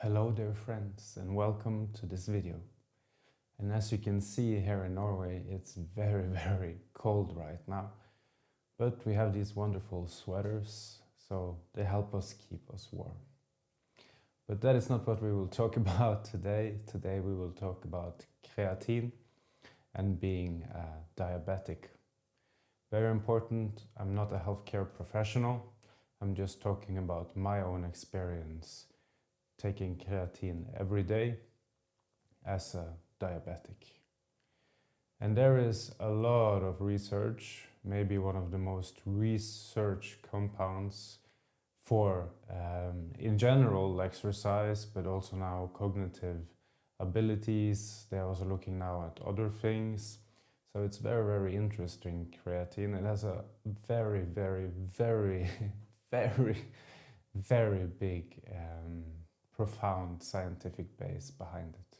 Hello dear friends and welcome to this video. And as you can see here in Norway, it's very, very cold right now. But we have these wonderful sweaters, so they help us keep us warm. But that is not what we will talk about today. Today we will talk about creatine and being diabetic. Very important, I'm not a healthcare professional. I'm just talking about my own experience taking creatine every day as a diabetic. And there is a lot of research, maybe one of the most researched compounds for, in general, exercise, but also now cognitive abilities. They're also looking now at other things. So it's very, very interesting, creatine. It has a very, very, very, very, very big, profound scientific base behind it.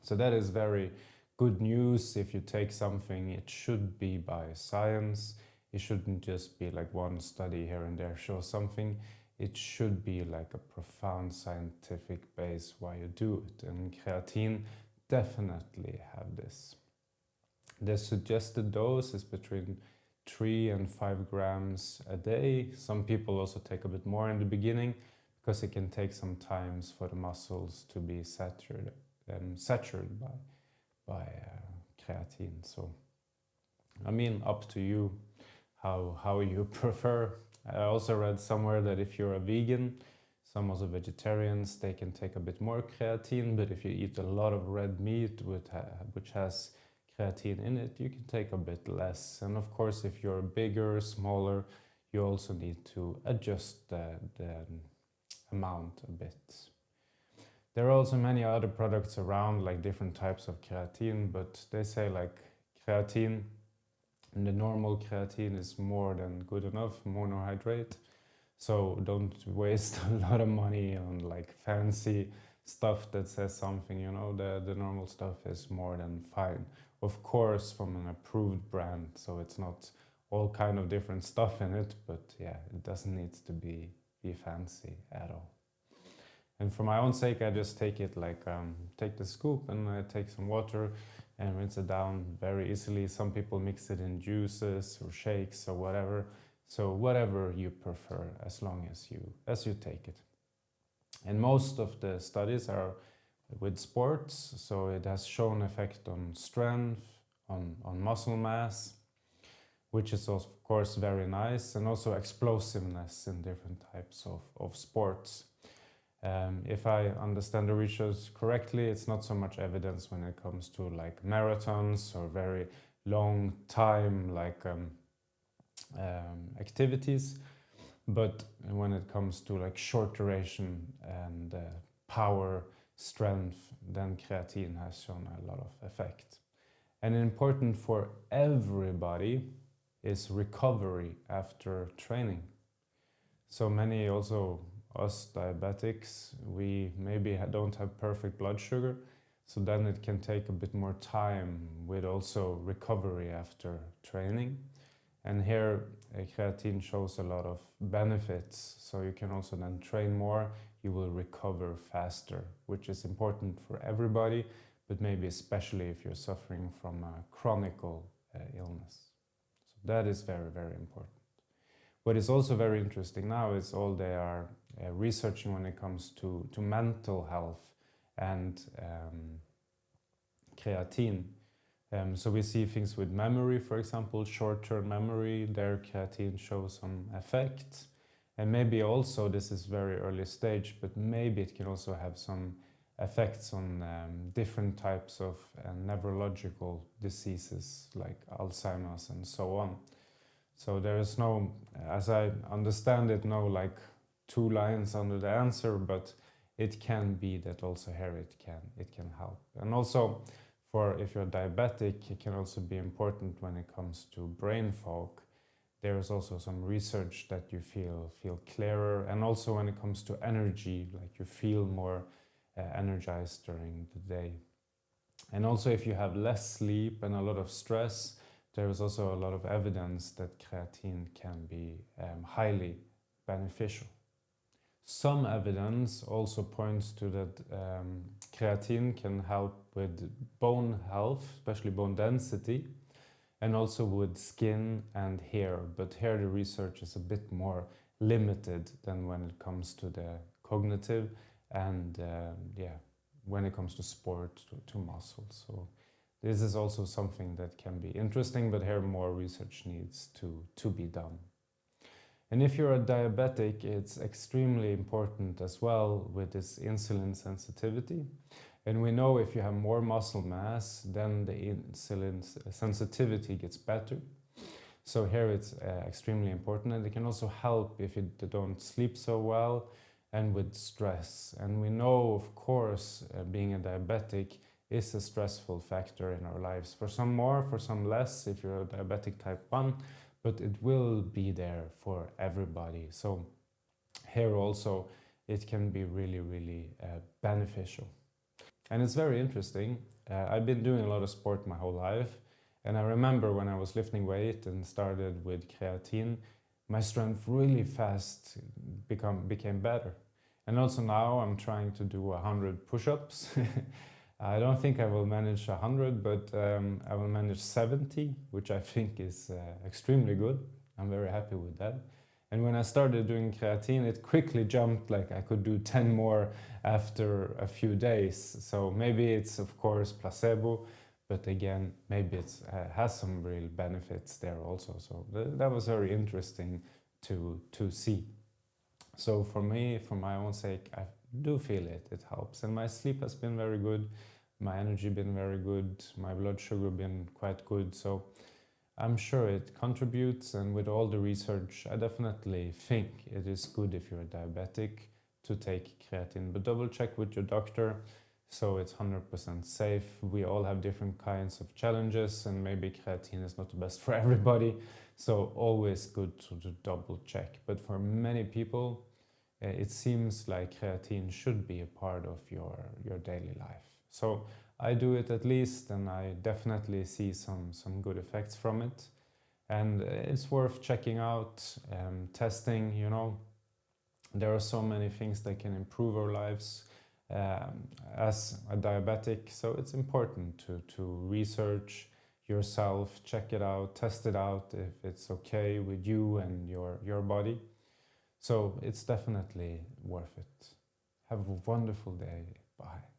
So that is very good news. If you take something, it should be by science. It shouldn't just be like one study here and there shows something. It should be like a profound scientific base why you do it. And creatine definitely have this. The suggested dose is between 3 and 5 grams a day. Some people also take a bit more in the beginning because it can take some time for the muscles to be saturated by creatine. So, I mean, up to you how you prefer. I also read somewhere that if you're a vegan, some also vegetarians, they can take a bit more creatine, but if you eat a lot of red meat which has creatine in it, you can take a bit less. And of course, if you're bigger, smaller, you also need to adjust the amount a bit. There are also many other products around, like different types of creatine, but they say like creatine, and the normal creatine is more than good enough, monohydrate. So don't waste a lot of money on like fancy stuff that says something, you know, the normal stuff is more than fine. Of course, from an approved brand, so it's not all kind of different stuff in it, but yeah, it doesn't need to be fancy at all. And for my own sake, I just take it like, take the scoop and I take some water and rinse it down very easily. Some people mix it in juices or shakes or whatever. So whatever you prefer, as long as you take it. And most of the studies are with sports, so it has shown effect on strength, on muscle mass, which is of course very nice, and also explosiveness in different types of sports. If I understand the research correctly, it's not so much evidence when it comes to like marathons or very long time like activities, but when it comes to like short duration and power, strength, then creatine has shown a lot of effect. And important for everybody is recovery after training. So many also, us diabetics, we maybe don't have perfect blood sugar, so then it can take a bit more time with also recovery after training. And here creatine shows a lot of benefits, so you can also then train more, you will recover faster, which is important for everybody, but maybe especially if you're suffering from a chronic illness. So that is very, very important. What is also very interesting now is all they are researching when it comes to mental health and creatine. So we see things with memory, for example, short-term memory, their creatine shows some effect. And maybe also, this is very early stage, but maybe it can also have some effects on different types of neurological diseases like Alzheimer's and so on. So there is no, as I understand it, no like 2 lines under the answer, but it can be that also here it can help. And also, for if you're diabetic, it can also be important when it comes to brain fog. There is also some research that you feel clearer, and also when it comes to energy, like you feel more energized during the day. And also if you have less sleep and a lot of stress, there is also a lot of evidence that creatine can be highly beneficial. Some evidence also points to that creatine can help with bone health, especially bone density, and also with skin and hair. But here the research is a bit more limited than when it comes to the cognitive and yeah, when it comes to sport, to muscles. So this is also something that can be interesting, but here more research needs to be done. And if you're a diabetic, it's extremely important as well with this insulin sensitivity. And we know if you have more muscle mass, then the insulin sensitivity gets better. So here it's extremely important, and it can also help if you don't sleep so well and with stress. And we know, of course, being a diabetic is a stressful factor in our lives. For some more, for some less, if you're a diabetic type 1, but it will be there for everybody. So here also it can be really, really beneficial. And it's very interesting. I've been doing a lot of sport my whole life. And I remember when I was lifting weight and started with creatine, my strength really fast became better. And also now I'm trying to do 100 push-ups. I don't think I will manage 100, but I will manage 70, which I think is extremely good. I'm very happy with that. And when I started doing creatine, it quickly jumped, like I could do 10 more after a few days. So maybe it's, of course, placebo, but again, maybe it has some real benefits there also. So that was very interesting to see. So for me, for my own sake, I do feel it. It helps. And my sleep has been very good. My energy been very good. My blood sugar been quite good. So I'm sure it contributes, and with all the research, I definitely think it is good if you're diabetic to take creatine, but double check with your doctor so it's 100% safe. We all have different kinds of challenges, and maybe creatine is not the best for everybody, so always good to double check. But for many people, it seems like creatine should be a part of your daily life. So I do it at least, and I definitely see some good effects from it. And it's worth checking out, testing, you know. There are so many things that can improve our lives as a diabetic, so it's important to research yourself, check it out, test it out if it's okay with you and your body. So it's definitely worth it. Have a wonderful day. Bye.